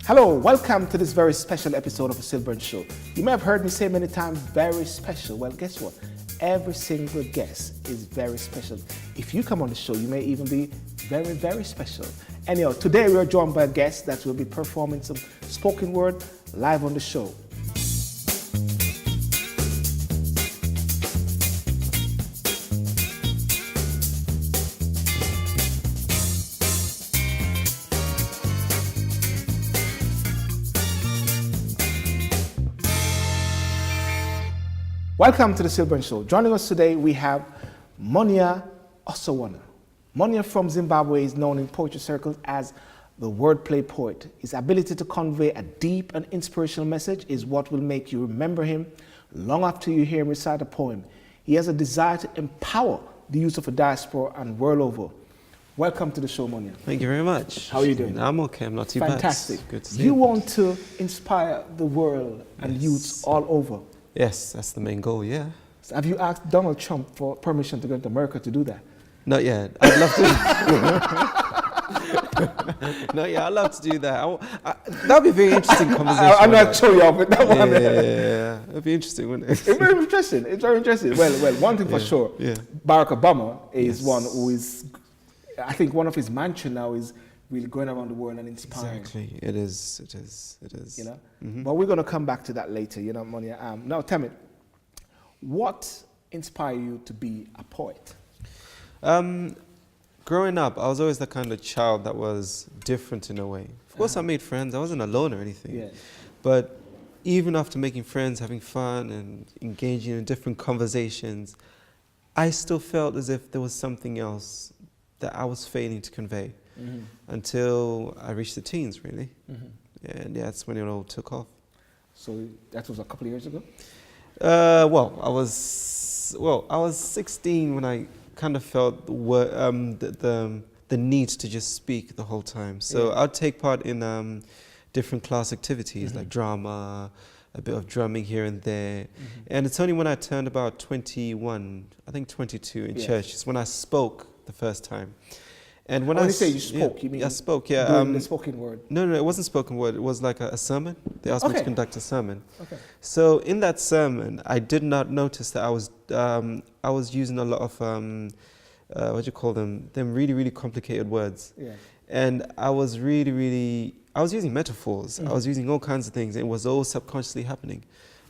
Hello, welcome to this very special episode of the SYLBOURNE Show. You may have heard me say many times, very special. Well, guess what? Every single guest is very special. If you come on the show, you may even be very, very special. Anyhow, today we are joined by a guest that will be performing some spoken word live on the show. Welcome to the SYLBOURNE Show. Joining us today, we have Munnya Wordplay. Munnya from Zimbabwe is known in poetry circles as the wordplay poet. His ability to convey a deep and inspirational message is what will make you remember him long after you hear him recite a poem. He has a desire to empower the youth of a diaspora and world over. Welcome to the show, Munnya. Thank you very much. How are you doing? I'm okay, I'm not too Fantastic. bad. Good to see you. Want to inspire the world and Yes. youths all over. Yes, that's the main goal, yeah. So have you asked Donald Trump for permission to go to America to do that? Not yet. I'd love to. No, yeah, I'd love to do that. That'd be a very interesting conversation. I'm not sure you with that one. Yeah. It'd be interesting, wouldn't it? It's very interesting. It's very interesting. Well, one thing for sure. Yeah. Barack Obama is one who is, I think one of his mantra now is really going around the world and inspiring. Exactly. It is. You know? Mm-hmm. But we're going to come back to that later, you know, Munnya. Now tell me, what inspired you to be a poet? Growing up, I was always the kind of child that was different in a way. Of course, I made friends. I wasn't alone or anything. Yeah. But even after making friends, having fun and engaging in different conversations, I still felt as if there was something else that I was failing to convey until I reached the teens, really. And yeah, that's when it all took off. So that was a couple of years ago? I was 16 when I kind of felt the need to just speak the whole time. So I'd take part in different class activities like drama, a bit of drumming here and there. And it's only when I turned about 21, I think 22 in church, is when I spoke the first time. And when you say you spoke, you mean? I spoke, the spoken word? No, it wasn't spoken word. It was like a sermon. They asked me to conduct a sermon. Okay. So in that sermon, I did not notice that I was using a lot of what do you call them? Them really, really complicated words. Yeah. And I was I was using metaphors. I was using all kinds of things. It was all subconsciously happening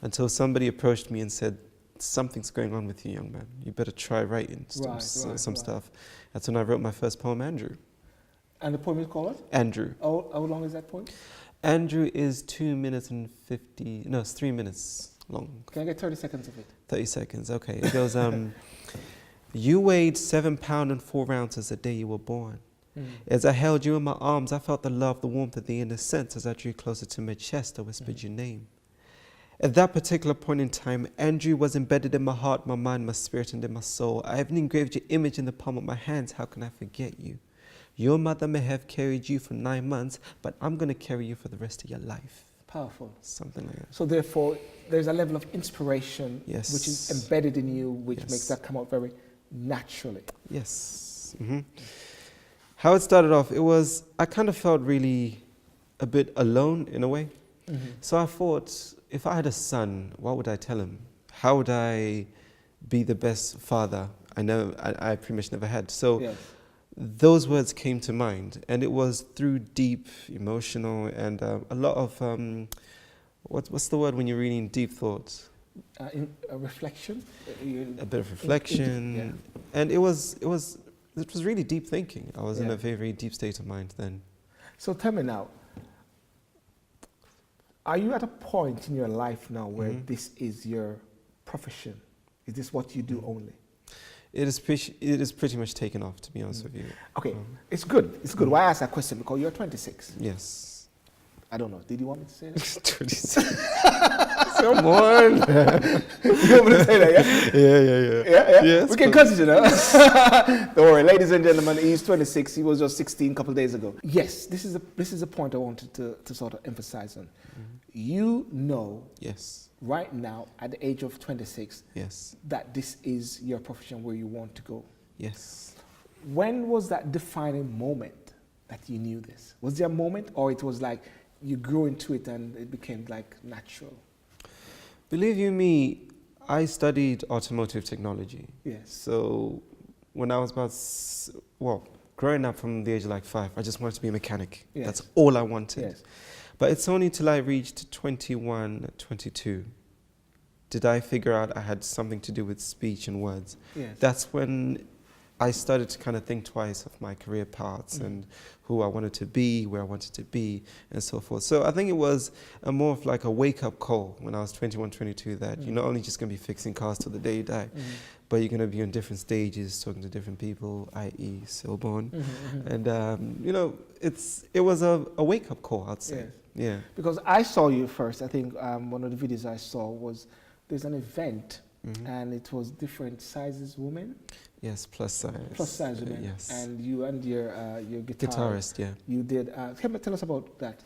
until somebody approached me and said, "Something's going on with you, young man. You better try writing some stuff." That's when I wrote my first poem, Andrew. And the poem is called what? Andrew. How long is that poem? Andrew is 2 minutes and 50, no, it's 3 minutes long. Can I get 30 seconds of it? 30 seconds, okay. It goes, you weighed 7 pounds and 4 ounces the day you were born. As I held you in my arms, I felt the love, the warmth of the inner sense. As I drew closer to my chest, I whispered your name. At that particular point in time, Andrew was embedded in my heart, my mind, my spirit, and in my soul. I have engraved your image in the palm of my hands. How can I forget you? Your mother may have carried you for 9 months, but I'm going to carry you for the rest of your life. Powerful. Something like that. So therefore, there's a level of inspiration which is embedded in you, which makes that come out very naturally. Yes. How it started off, I kind of felt really a bit alone in a way. So I thought, if I had a son, what would I tell him? How would I be the best father I pretty much never had? So those words came to mind, and it was through deep emotional and a lot of what's the word when you're reading deep thoughts? A reflection. A bit of reflection, and it was really deep thinking. I was in a very, very deep state of mind then. So tell me now, are you at a point in your life now where this is your profession? Is this what you do only? It is pretty much taken off, to be honest with you. Okay, it's good. It's good. Why I ask that question? Because you're 26. Yes. I don't know. Did you want me to say that? 26. Come on. You want me to say that, yeah? Yeah. Yes, we can cut it, you know. Don't worry, ladies and gentlemen, he's 26. He was just 16 a couple of days ago. Yes, this is a point I wanted to sort of emphasize on. You know, right now, at the age of 26, that this is your profession where you want to go. Yes. When was that defining moment that you knew this? Was there a moment, or it was like you grew into it and it became like natural? Believe you me, I studied automotive technology. Yes. So when I was about, growing up from the age of like 5, I just wanted to be a mechanic. Yes. That's all I wanted. Yes. But it's only till I reached 21, 22, did I figure out I had something to do with speech and words. Yes. That's when I started to kind of think twice of my career paths and who I wanted to be, where I wanted to be, and so forth. So I think it was more of like a wake-up call when I was 21, 22, that you're not only just going to be fixing cars till the day you die, but you're going to be on different stages, talking to different people, i.e. SYLBOURNE. And, you know, it was a wake-up call, I'd say. Yes. Yeah. Because I saw you first. I think one of the videos I saw was there's an event and it was different sizes women. Yes, plus size. Plus size women. Yes. And you and your guitarist, yeah. You did. Tell us about that.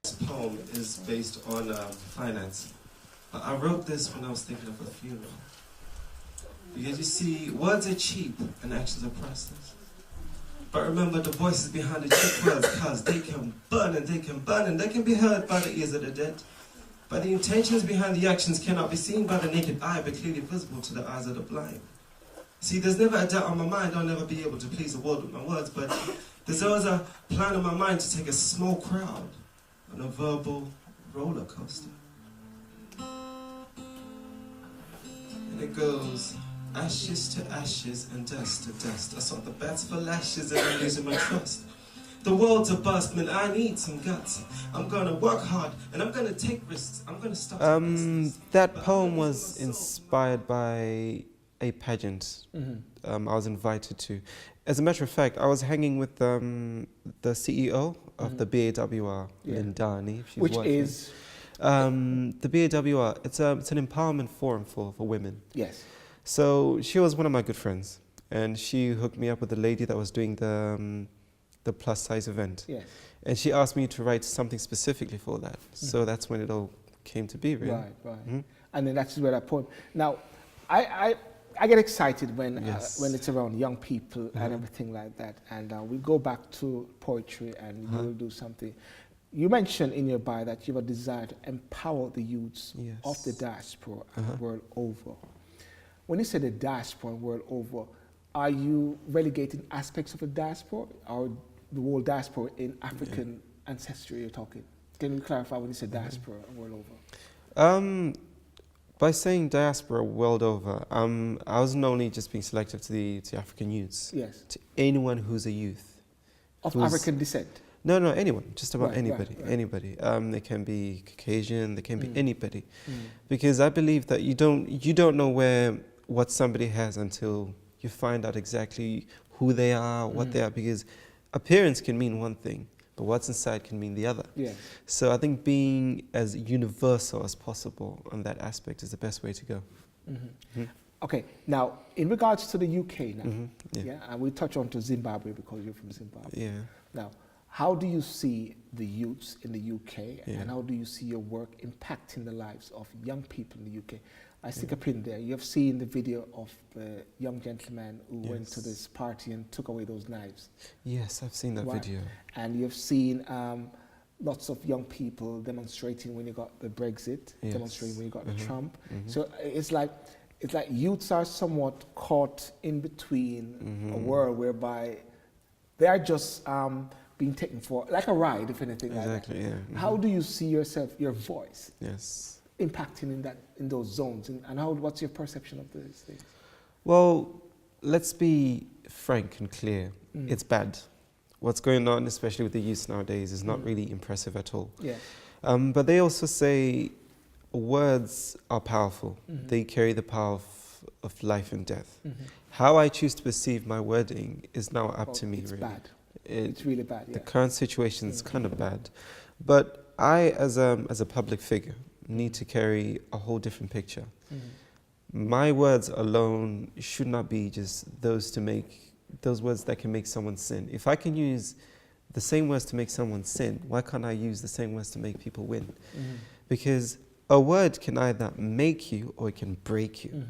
This poem is based on finance. I wrote this when I was thinking of a funeral. Because you see, words are cheap and actions are priceless. But remember the voices behind the cheap words, cause they can burn and they can burn and they can be heard by the ears of the dead. But the intentions behind the actions cannot be seen by the naked eye, but clearly visible to the eyes of the blind. See, there's never a doubt on my mind I'll never be able to please the world with my words, but there's always a plan in my mind to take a small crowd on a verbal roller coaster. And it goes ashes to ashes and dust to dust. I sought the bats for lashes and I'm losing my trust. The world's a bust, man, I need some guts. I'm gonna work hard and I'm gonna take risks. I'm gonna stop. That poem was inspired by a pageant I was invited to. As a matter of fact, I was hanging with the CEO of the BAWR, Lindani. Which is? The BAWR, it's an empowerment forum for women. Yes. So she was one of my good friends, and she hooked me up with the lady that was doing the plus size event. Yes. And she asked me to write something specifically for that. So that's when it all came to be, really. Right. And then that's where that poem. Now, I get excited when it's around young people and everything like that. And we go back to poetry and you'll do something. You mentioned in your bio that you have a desire to empower the youths of the diaspora and the world over. When you say the diaspora and world over, are you relegating aspects of the diaspora or the whole diaspora in African ancestry you're talking? Can you clarify when you say diaspora and world over? By saying diaspora world over, I wasn't only just being selective to the African youths. Yes. To anyone who's a youth. Of African descent? No, anyone. Just about anybody. Anybody. They can be Caucasian. They can be anybody. Because I believe that you don't know what somebody has until you find out exactly who they are, what they are. Because appearance can mean one thing, but what's inside can mean the other. Yeah. So I think being as universal as possible on that aspect is the best way to go. Okay, now in regards to the UK now, and we touch on to Zimbabwe because you're from Zimbabwe. Yeah. Now, how do you see the youths in the UK and how do you see your work impacting the lives of young people in the UK? I stick a pin there. You have seen the video of the young gentleman who went to this party and took away those knives. Yes, I've seen that video. And you've seen lots of young people demonstrating when you got the Brexit, demonstrating when you got the Trump. So it's like youths are somewhat caught in between a world whereby they are just being taken for like a ride, if anything. Exactly. Like that. How do you see yourself, your voice? Yes. Impacting in those zones, and what's your perception of these things? Well, let's be frank and clear. It's bad. What's going on, especially with the youth nowadays, is not really impressive at all. Yeah. But they also say words are powerful. They carry the power of life and death. How I choose to perceive my wording is now up to me. It's really bad. It's really bad. Yeah. The current situation is kind of bad, but I, as a public figure, need to carry a whole different picture. My words alone should not be just those words that can make someone sin. If I can use the same words to make someone sin, why can't I use the same words to make people win? Because a word can either make you or it can break you.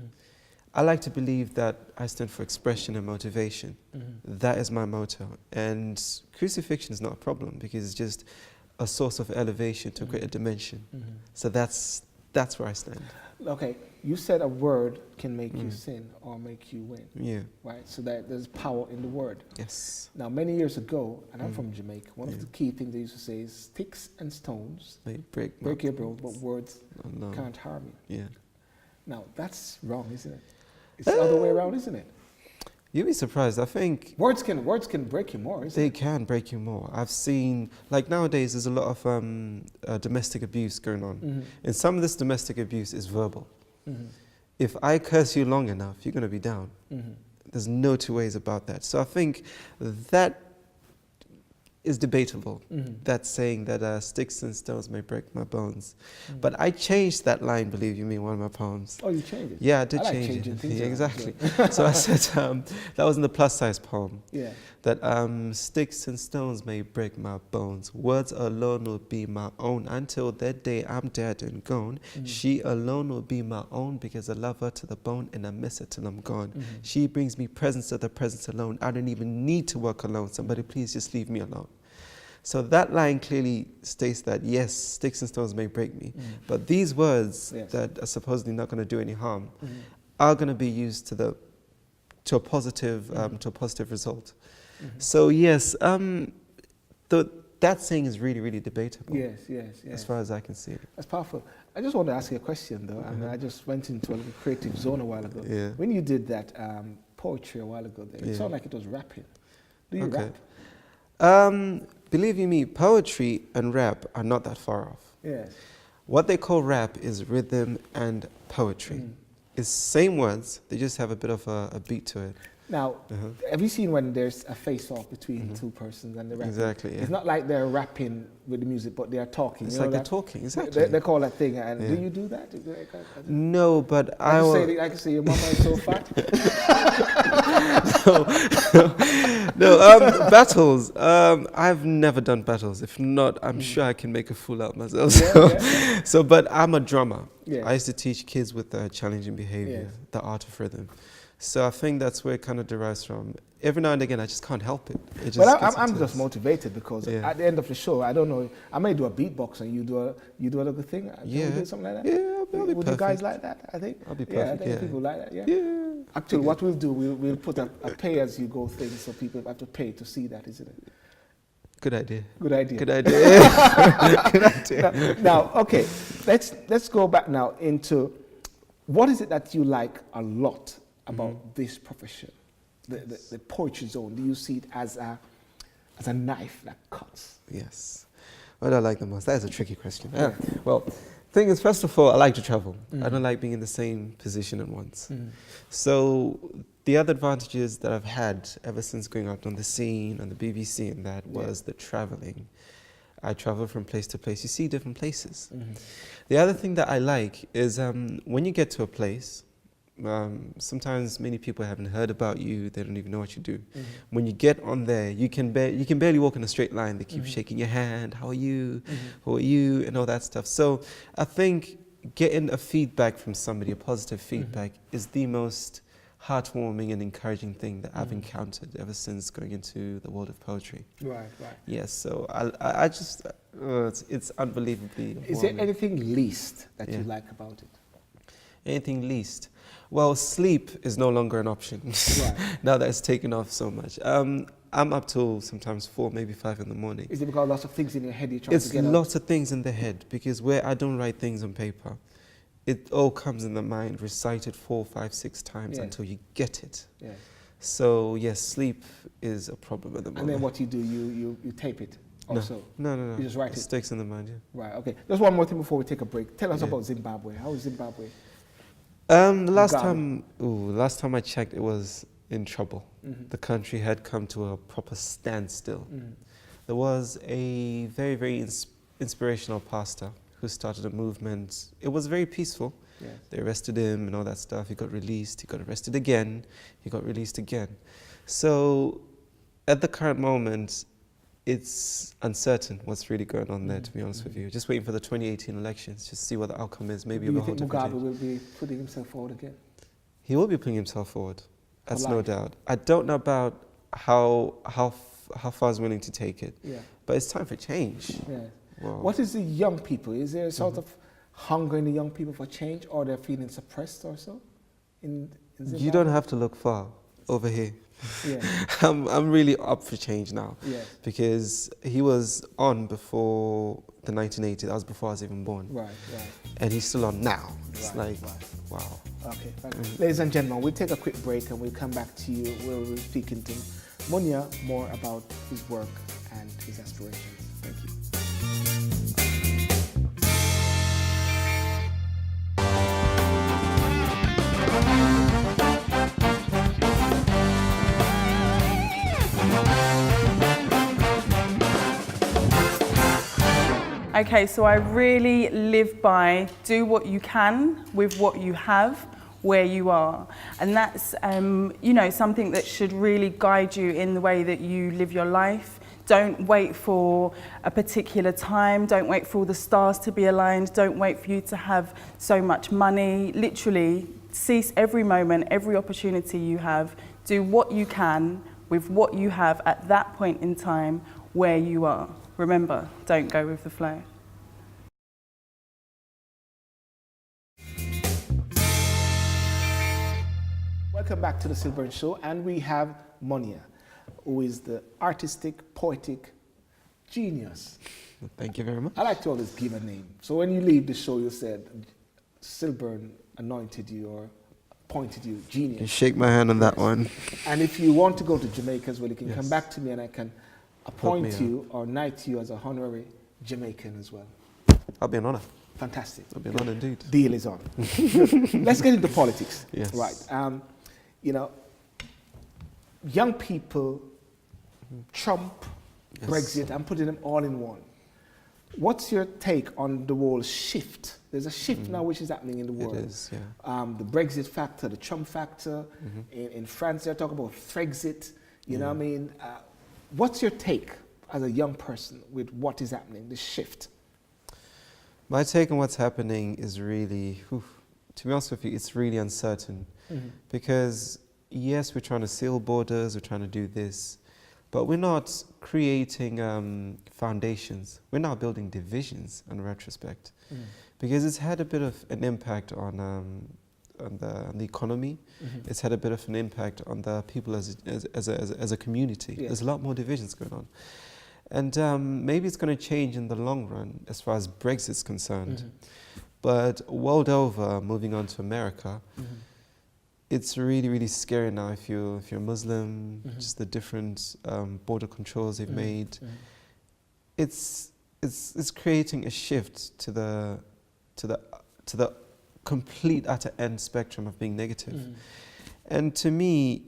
I like to believe that I stand for expression and motivation. That is my motto. And crucifixion is not a problem because it's just a source of elevation to a greater dimension. So that's where I stand. Okay, you said a word can make you sin or make you win. Yeah. Right, so that there's power in the word. Yes. Now, many years ago, and I'm from Jamaica, one of the key things they used to say is sticks and stones They break your bones, but words can't harm you. Yeah. Now, that's wrong, isn't it? It's the other way around, isn't it? You'd be surprised. I think Words can break you more, isn't they it? can break you more. I've seen, like nowadays, there's a lot of domestic abuse going on. And some of this domestic abuse is verbal. If I curse you long enough, you're going to be down. There's no two ways about that. So I think that is debatable. That saying that sticks and stones may break my bones. But I changed that line, believe you me, in one of my poems. Oh, you changed it? Yeah, I did like change changing it. things Yeah, around, exactly. So I said, that was in the plus size poem. Yeah. That sticks and stones may break my bones. Words alone will be my own until that day I'm dead and gone. She alone will be my own because I love her to the bone and I miss her till I'm gone. She brings me presence to the presence alone. I don't even need to work alone. Somebody please just leave me alone. So that line clearly states that, yes, sticks and stones may break me, but these words that are supposedly not going to do any harm are going to be used to a positive result. So yes, that saying is really, really debatable. Yes. As far as I can see it. That's powerful. I just want to ask you a question, though. I mean, I just went into a little creative zone a while ago. Yeah. When you did that poetry a while ago, it sounded like it was rapping. Do you rap? Believe you me, poetry and rap are not that far off. Yes. What they call rap is rhythm and poetry. It's same words, they just have a bit of a beat to it. Now, have you seen when there's a face-off between two persons and they're rapping? Exactly, yeah. It's not like they're rapping with the music, but they are talking. It's you know like they're that? talking, exactly. They call that thing. And do you do that? No, but I can say your mama is so fat. Battles. I've never done battles. If not, I'm sure I can make a fool out of myself. But I'm a drummer. Yeah. I used to teach kids with challenging behavior, the art of rhythm. So I think that's where it kind of derives from. Every now and again, I just can't help it. I'm just motivated because at the end of the show, I don't know, I may do a beatbox and you do a little thing. Can we do something like that? Yeah, I'll be Would you guys like that? I think. I'll be perfect. I think people like that. Yeah. Actually, what we'll do, we'll put a pay-as-you-go thing so people have to pay to see that, isn't it? Good idea. Good idea. Good idea. Good idea. Now, okay, let's go back now into what is it that you like a lot about this profession, the poetry zone? Do you see it as a knife that cuts? Yes. What do I like the most? That is a tricky question. Yeah. Well, thing is, first of all, I like to travel. I don't like being in the same position at once. So the other advantages that I've had ever since going out on the scene, on the BBC and that, was the traveling. I travel from place to place. You see different places. The other thing that I like is when you get to a place, sometimes many people haven't heard about you. They don't even know what you do. When you get on there, you can barely walk in a straight line. They keep shaking your hand. How are you? Who are you? And all that stuff. So I think getting a feedback from somebody, a positive feedback, is the most heartwarming and encouraging thing that I've encountered ever since going into the world of poetry. Right. Yes. So I just it's unbelievably. Is there anything least that you like about it? Anything least? Well, sleep is no longer an option now that it's taken off so much. I'm up till sometimes 4, maybe 5 in the morning. Is it because lots of things in your head you're trying to get out? It's lots of things in the head, because where I don't write things on paper, it all comes in the mind, recited 4, 5, 6 times until you get it. So yes, sleep is a problem at the moment. And then what you do, you tape it also? No. You just write it? It sticks in the mind, Right, okay. Just one more thing before we take a break. Tell us about Zimbabwe. How is Zimbabwe? The last time I checked, it was in trouble. The country had come to a proper standstill. There was a very, very inspirational pastor who started a movement. It was very peaceful. They arrested him and all that stuff. He got released. He got arrested again. He got released again. So at the current moment, it's uncertain what's really going on there, to be honest with you. Just waiting for the 2018 elections, just see what the outcome is. Maybe do you think Mugabe will be putting himself forward again? He will be putting himself forward. That's no doubt. I don't know about how far he's willing to take it, but it's time for change. Wow. What is the young people? Is there a sort of hunger in the young people for change, or they're feeling suppressed or so? In Zimbabwe? You don't have to look far over here. Yeah. I'm really up for change now. Yes. Because he was on before the 1980s. That was before I was even born. Right, right. And he's still on now. It's Right, like, right. wow. Okay, ladies and gentlemen, we'll take a quick break and we'll come back to you where we'll be speaking to Munnya more about his work and his aspirations. Thank you. Okay, so I really live by do what you can with what you have, where you are. And that's, you know, something that should really guide you in the way that you live your life. Don't wait for a particular time. Don't wait for all the stars to be aligned. Don't wait for you to have so much money. Literally, seize every moment, every opportunity you have. Do what you can with what you have at that point in time where you are. Remember, don't go with the flow. Welcome back to the SYLBOURNE Show, and we have Munnya, who is the artistic, poetic genius. Thank you very much. I like to always give a name. So when you leave the show, you said SYLBOURNE anointed you or appointed you genius. You shake my hand on that one. And if you want to go to Jamaica as well, you can Yes. come back to me and I can appoint you or knight you as a honorary Jamaican as well. I'll be an honor. Fantastic. I'll be an honor indeed. Deal is on. Good. Let's get into politics. Yes. Right. You know, young people, Trump, Yes. Brexit, I'm putting them all in one. What's your take on the whole shift? There's a shift now which is happening in the world. It is, yeah. The Brexit factor, the Trump factor. In France, they're talking about Frexit. You know what I mean? What's your take as a young person with what is happening, the shift? My take on what's happening is really, to be honest with you, it's really uncertain. Because yes, we're trying to seal borders, we're trying to do this, but we're not creating foundations. We're now building divisions in retrospect. Because it's had a bit of an impact on the economy. It's had a bit of an impact on the people as a community. Yeah. There's a lot more divisions going on. And maybe it's going to change in the long run as far as Brexit's concerned. But world over, moving on to America, it's really, really scary now if you're Muslim, just the different border controls they've made. It's creating a shift to the complete utter end spectrum of being negative. And to me,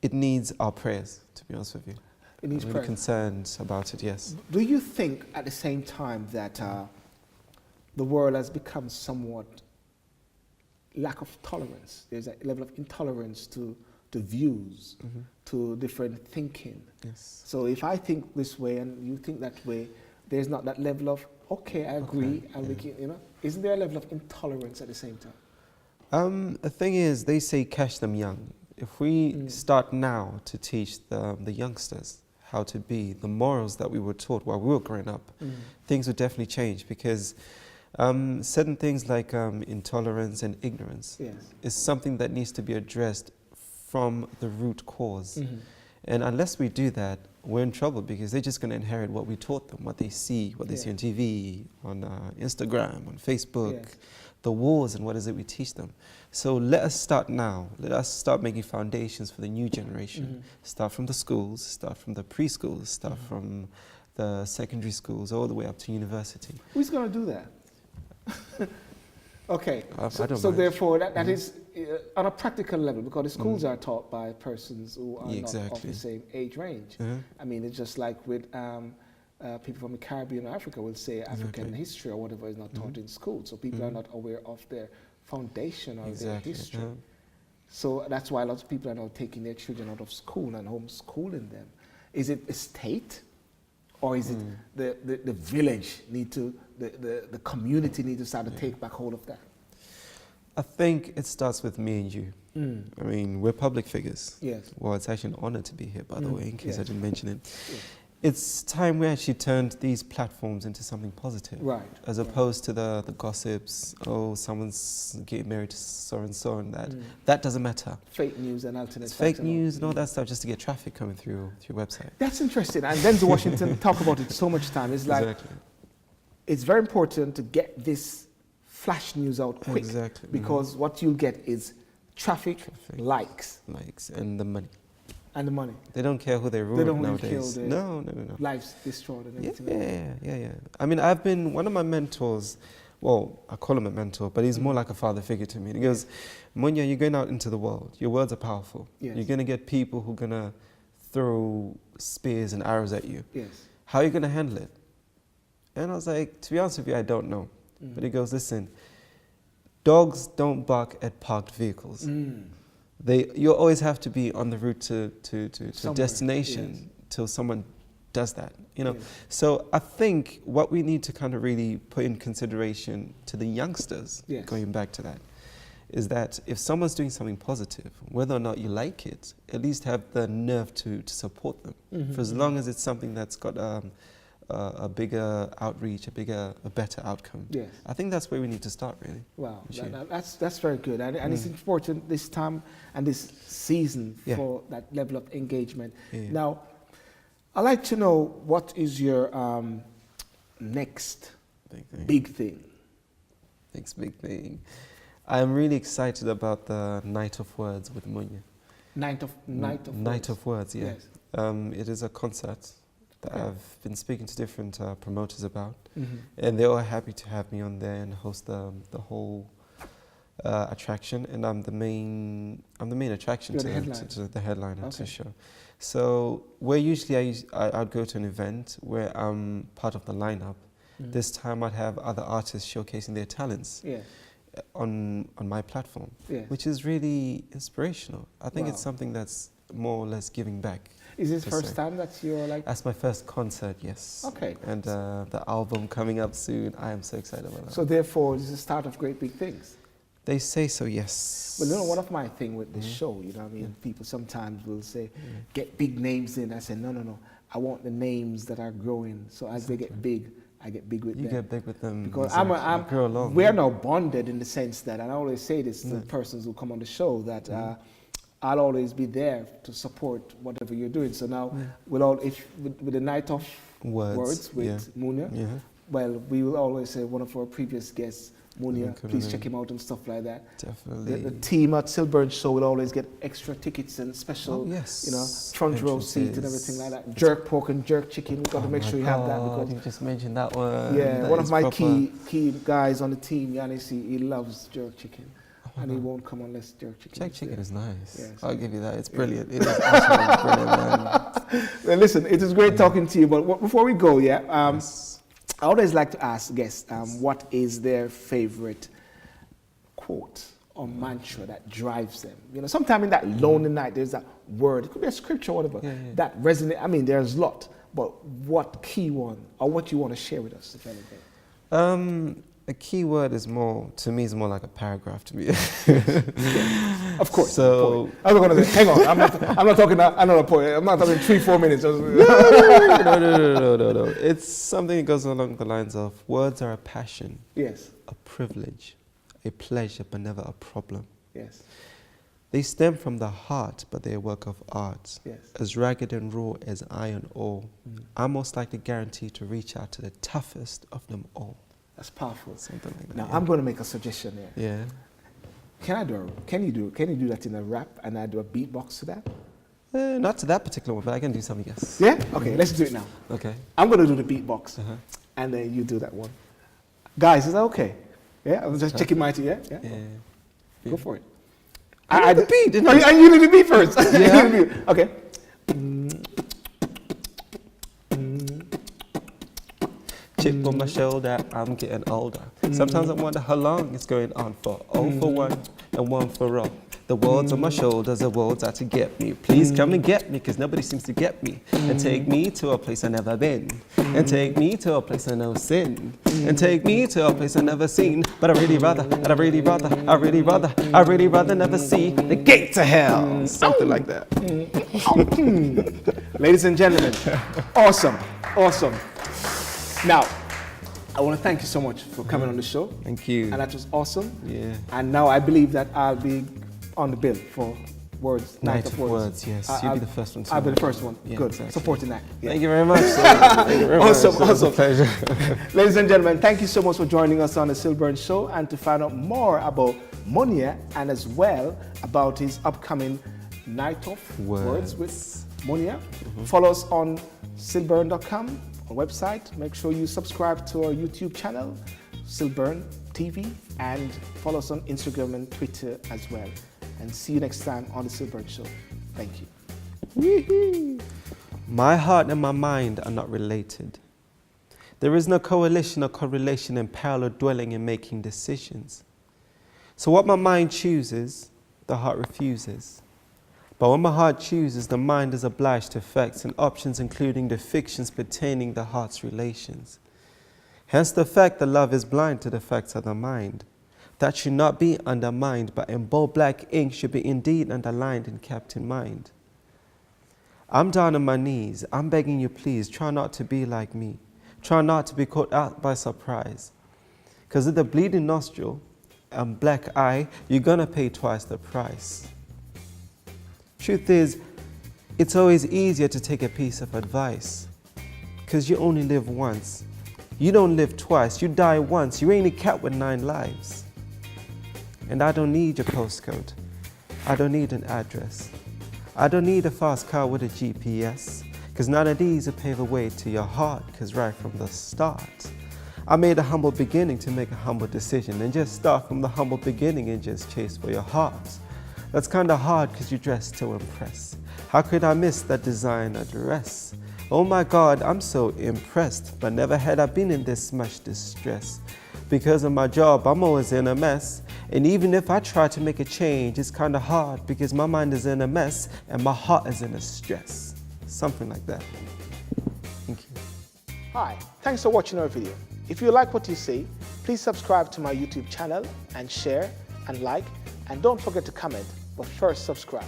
it needs our prayers, to be honest with you. It needs I'm prayer. really concerned about it, yes. Do you think at the same time that the world has become somewhat lack of tolerance? There's a level of intolerance to views, to different thinking. Yes. So if I think this way and you think that way, there's not that level of, okay, I agree, and we can, you know, isn't there a level of intolerance at the same time? The thing is, they say catch them young. If we start now to teach the youngsters how to be, the morals that we were taught while we were growing up, things would definitely change, because certain things like intolerance and ignorance is something that needs to be addressed from the root cause. And unless we do that, we're in trouble, because they're just going to inherit what we taught them, what they see on TV, on Instagram, on Facebook, the wars and what is it we teach them. So let us start now. Let us start making foundations for the new generation. Start from the schools, start from the preschools, start from the secondary schools, all the way up to university. Who's going to do that? Okay, I so don't mind. therefore that is on a practical level, because the schools are taught by persons who are not of the same age range. I mean, it's just like with people from the Caribbean or Africa will say African history or whatever is not taught in school, so people are not aware of their foundation or their history. So that's why a lot of people are now taking their children out of school and homeschooling them. Is it the state, or is it the village need to, the community need to start to take back hold of that? I think it starts with me and you. I mean, we're public figures. Yes. Well, it's actually an honor to be here, by the way, in case I didn't mention it. it's time we actually turned these platforms into something positive. Right. As opposed to the gossips, oh, someone's getting married to so and that. That doesn't matter. Fake news and alternate It's facts fake news and all that stuff just to get traffic coming through your website. That's interesting. And Denzel Washington talk about it so much time. It's like, Exactly. it's very important to get this flash news out quick. Exactly. Because what you'll get is traffic, likes, and the money. and the money. They don't care who they They ruin don't really nowadays. care No. Lives destroyed and everything. Yeah. I mean, I've been, one of my mentors, well, I call him a mentor, but he's more like a father figure to me. He goes, Munnya, you're going out into the world. Your words are powerful. Yes. You're going to get people who are going to throw spears and arrows at you. Yes. How are you going to handle it? And I was like, to be honest with you, I don't know. But he goes, listen, dogs don't bark at parked vehicles. You always have to be on the route to destination till someone does that, you know. Yes. So I think what we need to kind of really put in consideration to the youngsters, going back to that, is that if someone's doing something positive, whether or not you like it, at least have the nerve to support them. For as long as it's something that's got a bigger outreach, a better outcome. Yes. I think that's where we need to start, really. Wow, that's very good, and it's important this time and this season for that level of engagement. Now, I'd like to know, what is your next big thing? Next big thing. I'm really excited about the Night of Words with Munnya. Night of Words, yeah. Yes. It is a concert that I've been speaking to different promoters about, and they're all happy to have me on there and host the whole attraction. And I'm the main attraction to the headliner to the show. So where usually I'd go to an event where I'm part of the lineup, this time I'd have other artists showcasing their talents. On my platform, which is really inspirational. I think it's something that's more or less giving back. Is this first time that you're like? That's my first concert, yes. Okay. And the album coming up soon. I am so excited about that. So therefore, this is the start of great big things. They say so, yes. But you know, one of my thing with this show, you know what I mean? People sometimes will say, get big names in. I say, no. I want the names that are growing. So as they get big, I get big with them. You get big with them. Because exactly. we're now bonded in the sense that, and I always say this to persons who come on the show, that I'll always be there to support whatever you're doing. So now, with the Night of Words with Munnya, well, we will always say one of our previous guests, Munnya, please check him out and stuff like that. Definitely. The team at SYLBOURNE Show will always get extra tickets and special, front row seat and everything like that. Jerk pork and jerk chicken, we've got to make sure you have that. Because you just mentioned that one. Yeah, that one of my proper. key guys on the team, Yanis, he loves jerk chicken. And he won't come unless jerk chicken. Jerk chicken is nice. Yes. I'll give you that. It's brilliant. It is absolutely brilliant, man. Well, listen, it is great talking to you, but before we go, I always like to ask guests, what is their favorite quote or mantra that drives them? You know, sometime in that lonely night, there's that word, it could be a scripture or whatever, that resonates. I mean, there's a lot, but what key one, or what you want to share with us, if anything? A key word is more, to me, is more like a paragraph to me. Of course. So I was going to say, hang on, I'm not talking another point. I'm not talking 3-4 minutes. No. It's something that goes along the lines of, words are a passion, a privilege, a pleasure, but never a problem. Yes. They stem from the heart, but they're a work of art. Yes. As ragged and raw as iron ore, I'm most likely guaranteed to reach out to the toughest of them all. That's powerful. Something like that. Now I'm going to make a suggestion here. Yeah. Can you do that in a rap and I do a beatbox to that? Not to that particular one, but I can do something else. Yeah? Okay, let's do it now. Okay. I'm going to do the beatbox and then you do that one. Guys, is that okay? Yeah? I'm just checking my team. Yeah? Go for it. I the beat, didn't I you need the beat first. Yeah. Okay. Chip on my shoulder, I'm getting older. Sometimes I wonder how long it's going on for. 0 for 1 and 1 for all. The world's on my shoulders, the world's out to get me. Please come and get me, cause nobody seems to get me. And take me to a place I've never been. And take me to a place I know sin. And take me to a place I've never seen. But I really rather never see the gate to hell. Something like that. Ladies and gentlemen, awesome. Now, I want to thank you so much for coming on the show. Thank you. And that was awesome. Yeah. And now I believe that I'll be on the bill for Words, Night of Words, yes. You'll be the first one. I'll be the first one. Yeah, Good. exactly. Supporting that. Yeah. Thank you very much. Thank you very Awesome, much. It was a awesome. pleasure. Ladies and gentlemen, thank you so much for joining us on the SYLBOURNE Show, and to find out more about Munnya and as well about his upcoming Night of Words with Munnya. Follow us on SYLBOURNE.com, our website. Make sure you subscribe to our YouTube channel, SYLBOURNE TV, and follow us on Instagram and Twitter as well. And see you next time on the SYLBOURNE Show. Thank you. Woo-hoo. My heart and my mind are not related. There is no coalition or correlation in parallel dwelling and making decisions. So what my mind chooses, the heart refuses. But when my heart chooses, the mind is obliged to facts and options, including the fictions pertaining the heart's relations. Hence the fact that love is blind to the facts of the mind. That should not be undermined, but in bold black ink should be indeed underlined and kept in mind. I'm down on my knees, I'm begging you please, try not to be like me. Try not to be caught out by surprise. Because with the bleeding nostril and black eye, you're gonna pay twice the price. Truth is, it's always easier to take a piece of advice. Because you only live once. You don't live twice, you die once. You ain't a cat with 9 lives. And I don't need your postcode. I don't need an address. I don't need a fast car with a GPS. Because none of these will pave a way to your heart. Because right from the start, I made a humble beginning to make a humble decision. And just start from the humble beginning and just chase for your heart. That's kind of hard because you dress to impress. How could I miss that designer dress? Oh my God, I'm so impressed. But never had I been in this much distress. Because of my job, I'm always in a mess. And even if I try to make a change, it's kind of hard because my mind is in a mess and my heart is in a stress. Something like that. Thank you. Hi, thanks for watching our video. If you like what you see, please subscribe to my YouTube channel and share and like, and don't forget to comment, but first subscribe.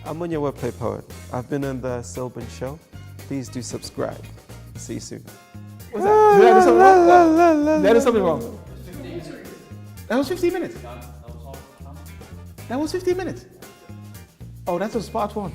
I'm Munnya Wordplay Poet. I've been on the SYLBOURNE Show. Please do subscribe. See you soon. What's that? Did I do something wrong? Did I do something wrong? That was 15 minutes. That was 15 minutes. Oh, that was part 1.